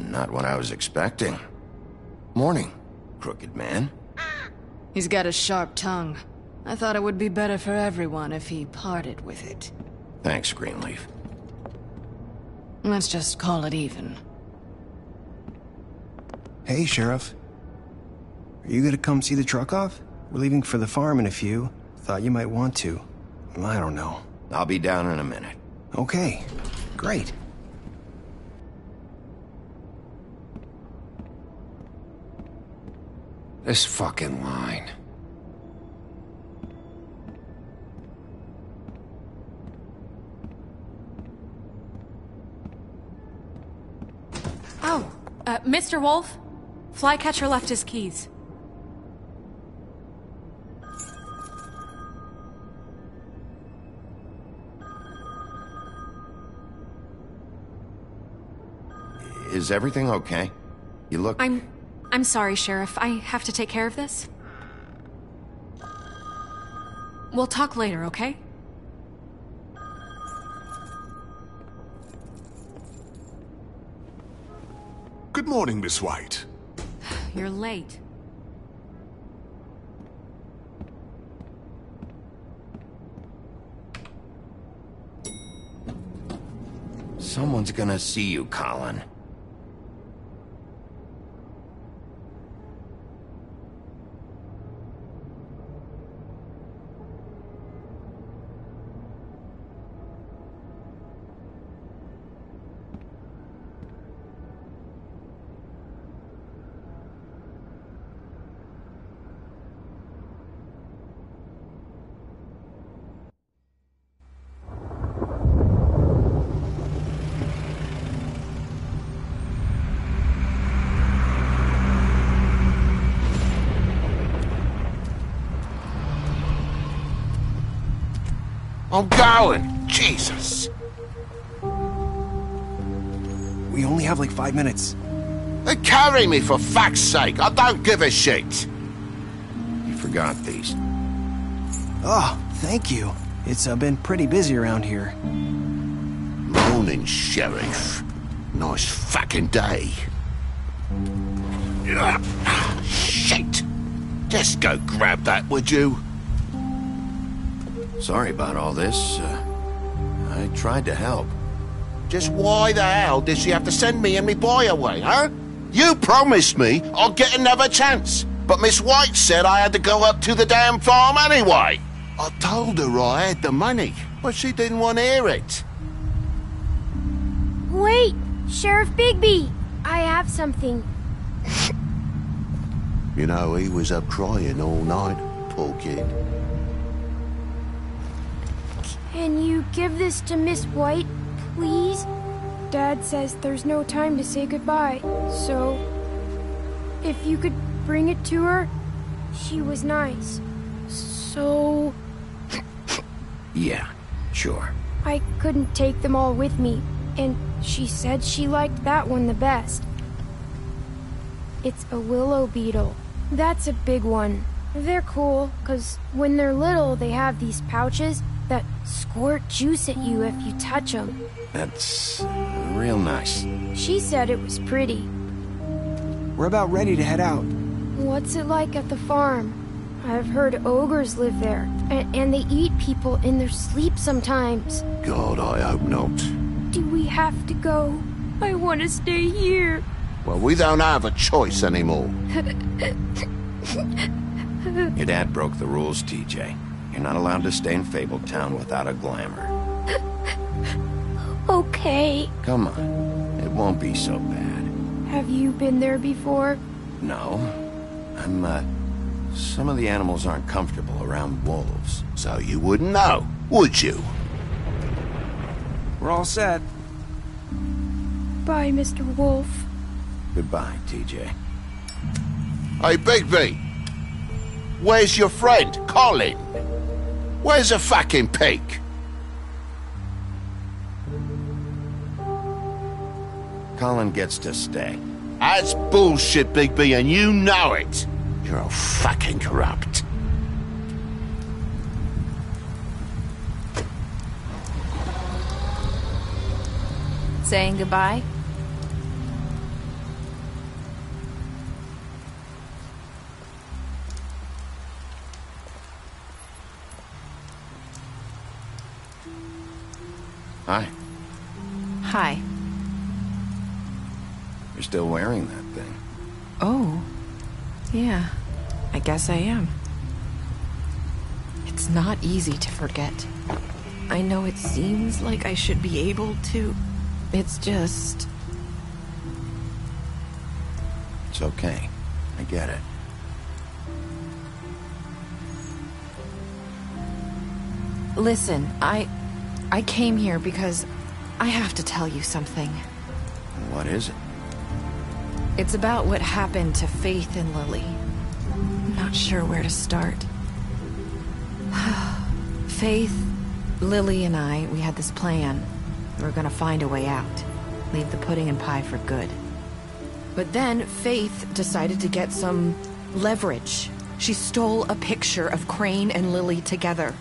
Not what I was expecting. Morning, crooked man. He's got a sharp tongue. I thought it would be better for everyone if he parted with it. Thanks, Greenleaf. Let's just call it even. Hey, Sheriff. Are you gonna come see the truck off? We're leaving for the farm in a few. Thought you might want to. I don't know. I'll be down in a minute. Okay, great. This fucking line. Mr. Wolf? Flycatcher left his keys. Is everything okay? You look... I'm sorry, Sheriff. I have to take care of this. We'll talk later, okay? Good morning, Miss White. You're late. Someone's gonna see you, Colin. I'm going! Jesus! We only have like 5 minutes. Then carry me, for fuck's sake! I don't give a shit! You forgot these. Oh, thank you. It's been pretty busy around here. Morning, Sheriff. Nice fucking day. Shit! Just go grab that, would you? Sorry about all this. I tried to help. Just why the hell did she have to send me and me boy away, huh? You promised me I'd get another chance, but Miss White said I had to go up to the damn farm anyway. I told her I had the money, but she didn't want to hear it. Wait, Sheriff Bigby, I have something. You know, he was up crying all night, poor kid. Can you give this to Miss White, please? Dad says there's no time to say goodbye, so... if you could bring it to her, she was nice. So... Yeah, sure. I couldn't take them all with me, and she said she liked that one the best. It's a willow beetle. That's a big one. They're cool, 'cause when they're little, they have these pouches that squirt juice at you if you touch them. That's real nice. She said it was pretty. We're about ready to head out. What's it like at the farm? I've heard ogres live there, and they eat people in their sleep sometimes. God, I hope not. Do we have to go? I want to stay here. Well, we don't have a choice anymore. Your dad broke the rules, TJ. You're not allowed to stay in Fabletown without a glamour. Okay. Come on. It won't be so bad. Have you been there before? No. Some of the animals aren't comfortable around wolves. So you wouldn't know, would you? We're all set. Bye, Mr. Wolf. Goodbye, TJ. Hey, Bigby! Where's your friend, Colin? Where's the fucking pig? Colin gets to stay. That's bullshit, Bigby, and you know it. You're all fucking corrupt. Saying goodbye? Hi. Hi. You're still wearing that thing. Oh. Yeah. I guess I am. It's not easy to forget. I know it seems like I should be able to. It's just... It's okay. I get it. Listen, I came here because I have to tell you something. What is it? It's about what happened to Faith and Lily. I'm not sure where to start. Faith, Lily, and I, we had this plan. We were gonna find a way out. Leave the pudding and pie for good. But then Faith decided to get some leverage. She stole a picture of Crane and Lily together.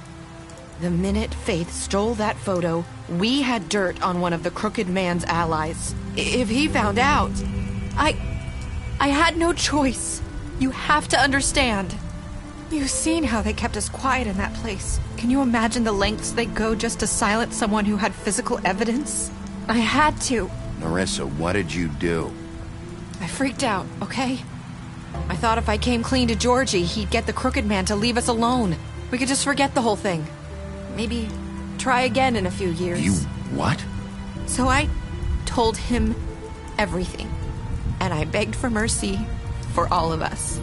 The minute Faith stole that photo, we had dirt on one of the Crooked Man's allies. If he found out, I had no choice. You have to understand. You've seen how they kept us quiet in that place. Can you imagine the lengths they go just to silence someone who had physical evidence? I had to. Nerissa, what did you do? I freaked out, okay? I thought if I came clean to Georgie, he'd get the Crooked Man to leave us alone. We could just forget the whole thing. Maybe try again in a few years. You what? So I told him everything. And I begged for mercy for all of us.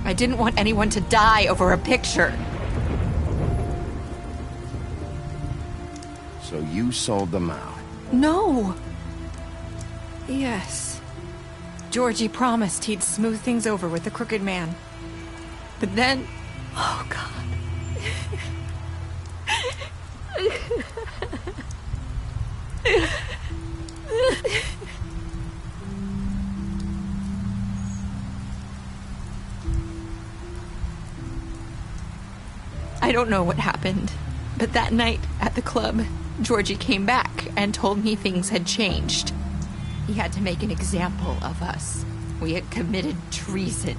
I didn't want anyone to die over a picture. So you sold them out? No. Yes. Georgie promised he'd smooth things over with the Crooked Man. But then... Oh, God. I don't know what happened, but that night at the club, Georgie came back and told me things had changed. He had to make an example of us. We had committed treason.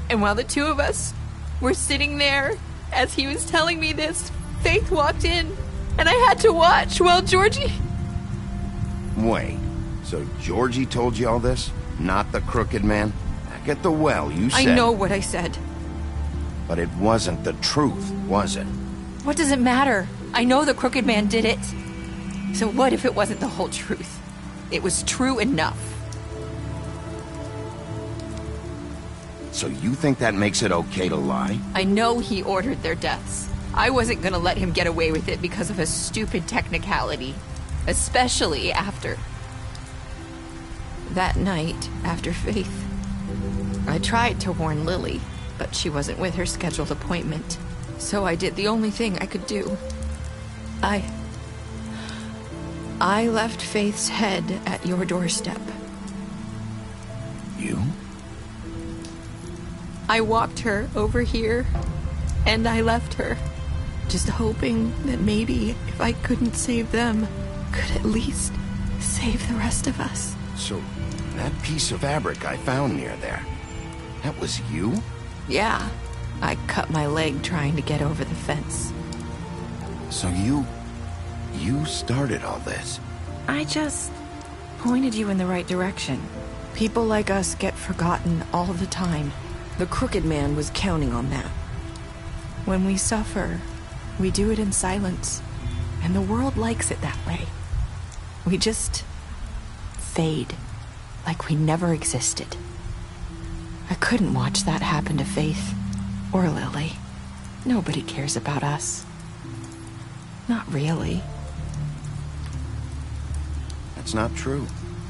And while the two of us were sitting there, as he was telling me this, Faith walked in, and I had to watch while Georgie... Wait, so Georgie told you all this? Not the Crooked Man? Back at the well, you said... I know what I said. But it wasn't the truth, was it? What does it matter? I know the Crooked Man did it. So what if it wasn't the whole truth? It was true enough. So you think that makes it okay to lie? I know he ordered their deaths. I wasn't gonna let him get away with it because of a stupid technicality. Especially after... that night, after Faith. I tried to warn Lily, but she wasn't with her scheduled appointment. So I did the only thing I could do. I left Faith's head at your doorstep. You? I walked her over here, and I left her. Just hoping that maybe, if I couldn't save them, could at least save the rest of us. So, that piece of fabric I found near there, that was you? Yeah. I cut my leg trying to get over the fence. So you started all this? I just pointed you in the right direction. People like us get forgotten all the time. The Crooked Man was counting on that. When we suffer, we do it in silence. And the world likes it that way. We just fade, like we never existed. I couldn't watch that happen to Faith. Or Lily. Nobody cares about us. Not really. That's not true.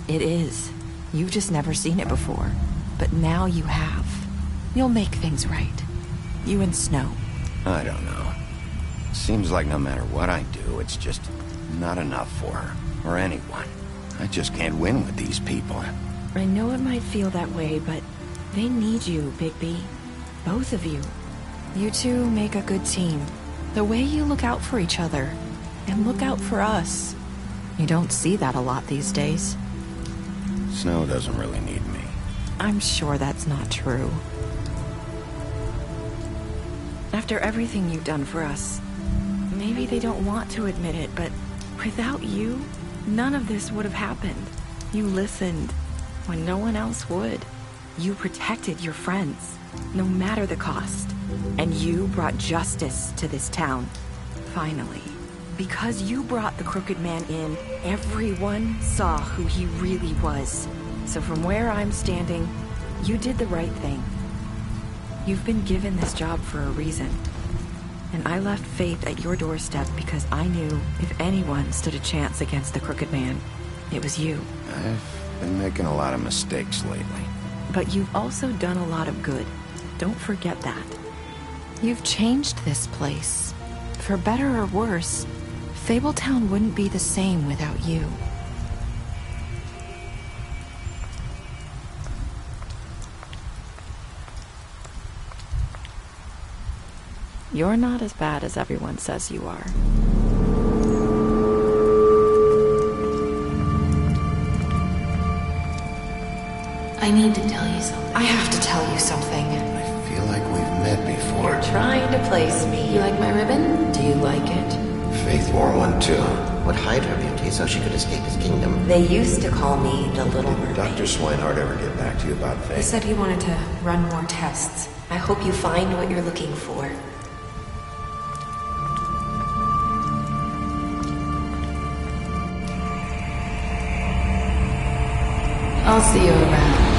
It is. You've just never seen it before. But now you have. You'll make things right. You and Snow. I don't know. Seems like no matter what I do, it's just not enough for her. Or anyone. I just can't win with these people. I know it might feel that way, but they need you, Bigby. Both of you. You two make a good team. The way you look out for each other, and look out for us. You don't see that a lot these days. Snow doesn't really need me. I'm sure that's not true. After everything you've done for us, maybe they don't want to admit it, but without you, none of this would have happened. You listened when no one else would. You protected your friends, no matter the cost. And you brought justice to this town. Finally. Because you brought the Crooked Man in, everyone saw who he really was. So from where I'm standing, you did the right thing. You've been given this job for a reason. And I left Faith at your doorstep because I knew if anyone stood a chance against the Crooked Man, it was you. I've Been making a lot of mistakes lately. But you've also done a lot of good. Don't forget that. You've changed this place. For better or worse, Fabletown wouldn't be the same without you. You're not as bad as everyone says you are. I need to tell you something. I have to tell you something. I feel like we've met before. You're trying to place me. You like my ribbon? Do you like it? Faith wore one too. Would hide her beauty so she could escape his kingdom. They used to call me the Little Mermaid. Dr. Swinehart ever get back to you about Faith? He said he wanted to run more tests. I hope you find what you're looking for. I'll see you around.